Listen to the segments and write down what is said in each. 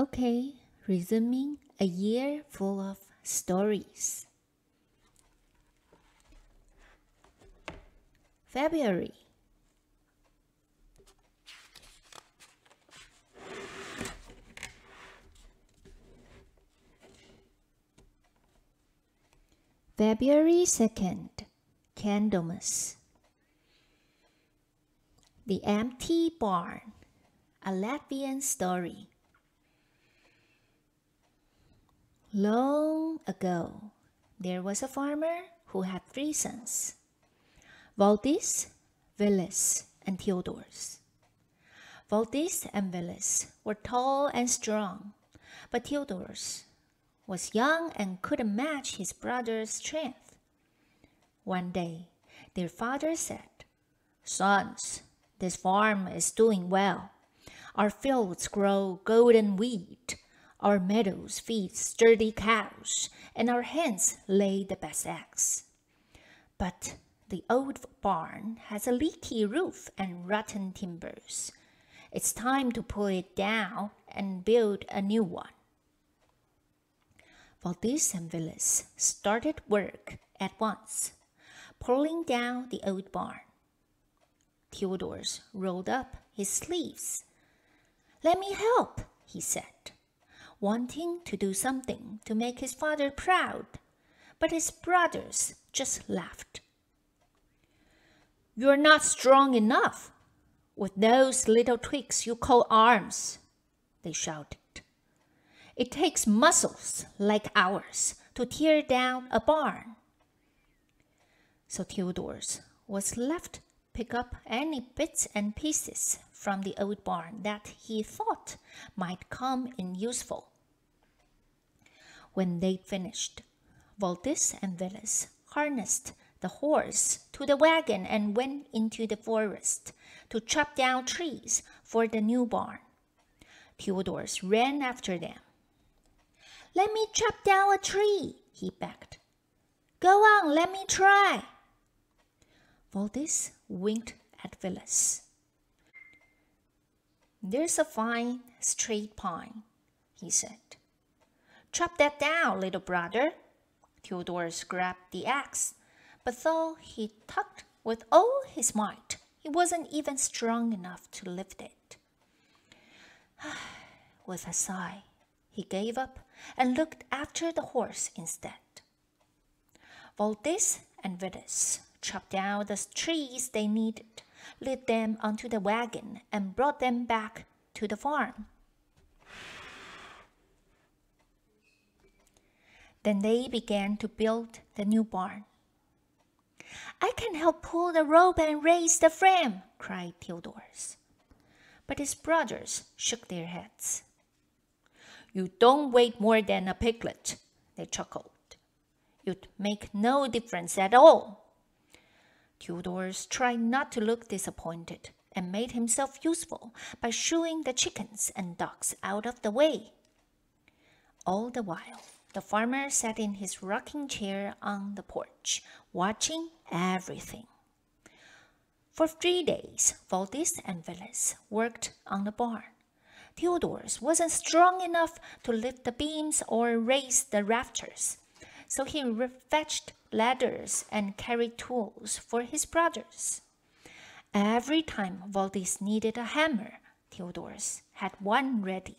Okay, resuming a year full of stories. February. February 2nd, Candlemas. The Empty Barn, a Latvian story. Long ago, there was a farmer who had 3 sons, Valdis, Vilis, and Theodorus. Valdis and Vilis were tall and strong, but Theodorus was young and couldn't match his brother's strength. One day, their father said, "Sons, this farm is doing well. Our fields grow golden wheat, our meadows feed sturdy cows, and our hens lay the best eggs. But the old barn has a leaky roof and rotten timbers. It's time to pull it down and build a new one." Valdis and Vilis started work at once, pulling down the old barn. Theodorus rolled up his sleeves. "Let me help," he said, wanting to do something to make his father proud, but his brothers just laughed. "You're not strong enough with those little twigs you call arms," they shouted. "It takes muscles like ours to tear down a barn." So Theodorus was left pick up any bits and pieces from the old barn that he thought might come in useful. When they'd finished, Valdis and Vilis harnessed the horse to the wagon and went into the forest to chop down trees for the new barn. Theodorus ran after them. "Let me chop down a tree," he begged. "Go on, let me try." Valdis winked at Vilis. "There's a fine straight pine," he said. "Chop that down, little brother." Theodorus grabbed the axe, but though he tugged with all his might, he wasn't even strong enough to lift it. With a sigh, he gave up and looked after the horse instead. Valdis and Vilis chopped down the trees they needed, lit them onto the wagon, and brought them back to the farm. Then they began to build the new barn. "I can help pull the rope and raise the frame," cried Theodorus. But his brothers shook their heads. "You don't weigh more than a piglet," they chuckled. "You'd make no difference at all." Theodorus tried not to look disappointed and made himself useful by shooing the chickens and ducks out of the way. All the while, the farmer sat in his rocking chair on the porch, watching everything. For 3 days, Valdis and Vilis worked on the barn. Theodorus wasn't strong enough to lift the beams or raise the rafters, so he fetched ladders and carried tools for his brothers. Every time Valdis needed a hammer, Theodorus had one ready.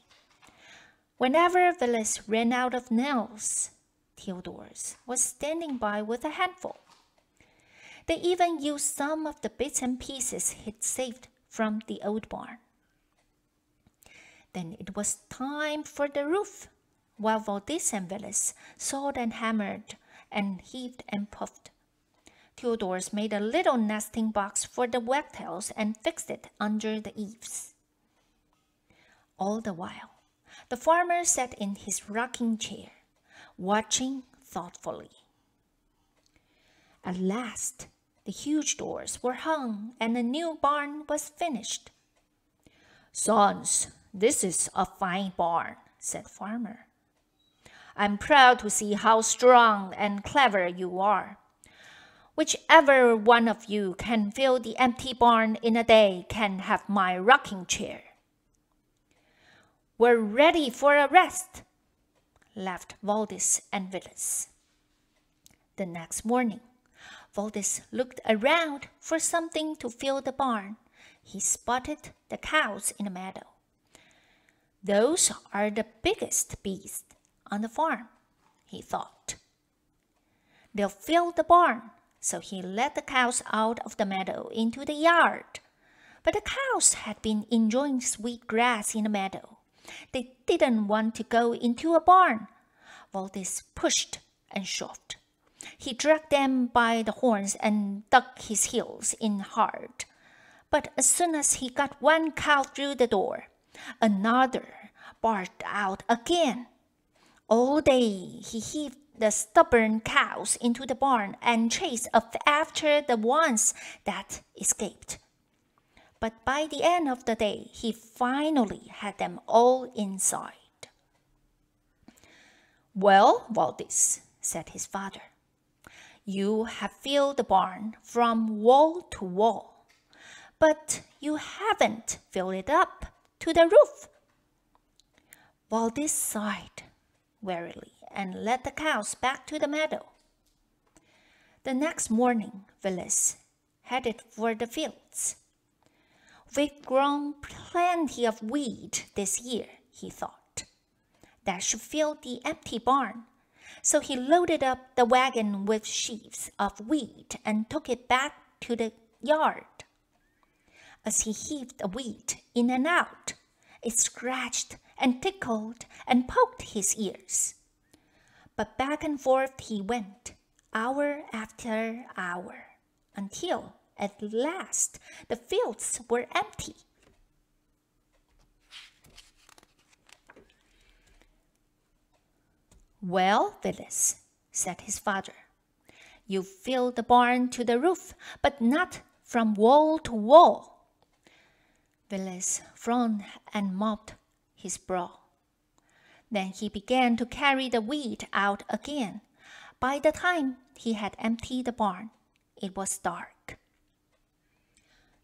Whenever Vilis ran out of nails, Theodorus was standing by with a handful. They even used some of the bits and pieces he'd saved from the old barn. Then it was time for the roof, while Valdis and Vilis sawed and hammered and heaved and puffed. Theodorus made a little nesting box for the wagtails and fixed it under the eaves. All the while, the farmer sat in his rocking chair, watching thoughtfully. At last, the huge doors were hung and the new barn was finished. "Sons, this is a fine barn," said farmer. "I'm proud to see how strong and clever you are. Whichever one of you can fill the empty barn in a day can have my rocking chair." "We're ready for a rest," laughed Valdis and Willis. The next morning, Valdis looked around for something to fill the barn. He spotted the cows in the meadow. "Those are the biggest beasts on the farm," he thought. "They'll fill the barn," so he led the cows out of the meadow into the yard. But the cows had been enjoying sweet grass in the meadow. They didn't want to go into a barn. Valdis pushed and shoved. He dragged them by the horns and dug his heels in hard. But as soon as he got one cow through the door, another barked out again. All day he heaved the stubborn cows into the barn and chased after the ones that escaped. But by the end of the day, he finally had them all inside. "Well, Valdis," said his father, "you have filled the barn from wall to wall, but you haven't filled it up to the roof." Valdis sighed wearily and led the cows back to the meadow. The next morning, Willis headed for the fields. "We've grown plenty of wheat this year," he thought. "That should fill the empty barn." So he loaded up the wagon with sheaves of wheat and took it back to the yard. As he heaved the wheat in and out, it scratched and tickled and poked his ears. But back and forth he went, hour after hour, until at last the fields were empty. "Well, Willis," said his father, "you filled the barn to the roof, but not from wall to wall." Willis frowned and mopped his brow. Then he began to carry the wheat out again. By the time he had emptied the barn, it was dark.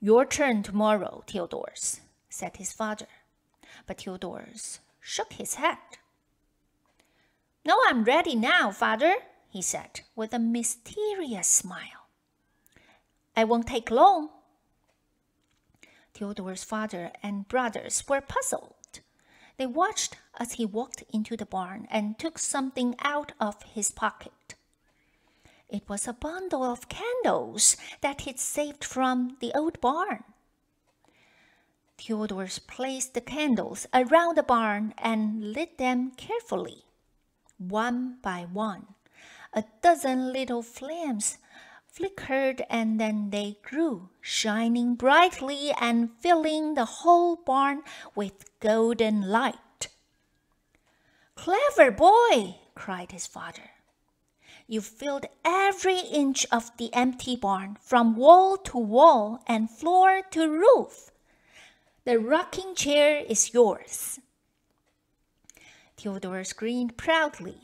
"Your turn tomorrow, Theodorus," said his father. But Theodorus shook his head. "No, I'm ready now, father," he said with a mysterious smile. "I won't take long." Theodorus' father and brothers were puzzled. They watched as he walked into the barn and took something out of his pocket. It was a bundle of candles that he'd saved from the old barn. Theodorus placed the candles around the barn and lit them carefully. One by one, a dozen little flames flickered and then they grew, shining brightly and filling the whole barn with golden light. "Clever boy!" cried his father. "You filled every inch of the empty barn from wall to wall and floor to roof. The rocking chair is yours." Theodorus grinned proudly.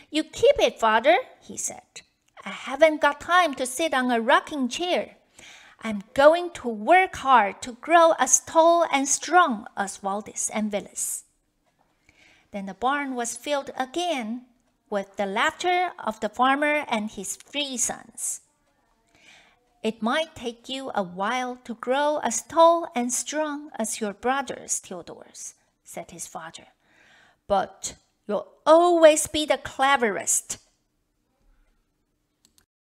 "You keep it, father," he said. "I haven't got time to sit on a rocking chair. I'm going to work hard to grow as tall and strong as Valdis and Willis." Then the barn was filled again with the laughter of the farmer and his 3 sons. "It might take you a while to grow as tall and strong as your brothers, Theodorus," said his father, "but you'll always be the cleverest."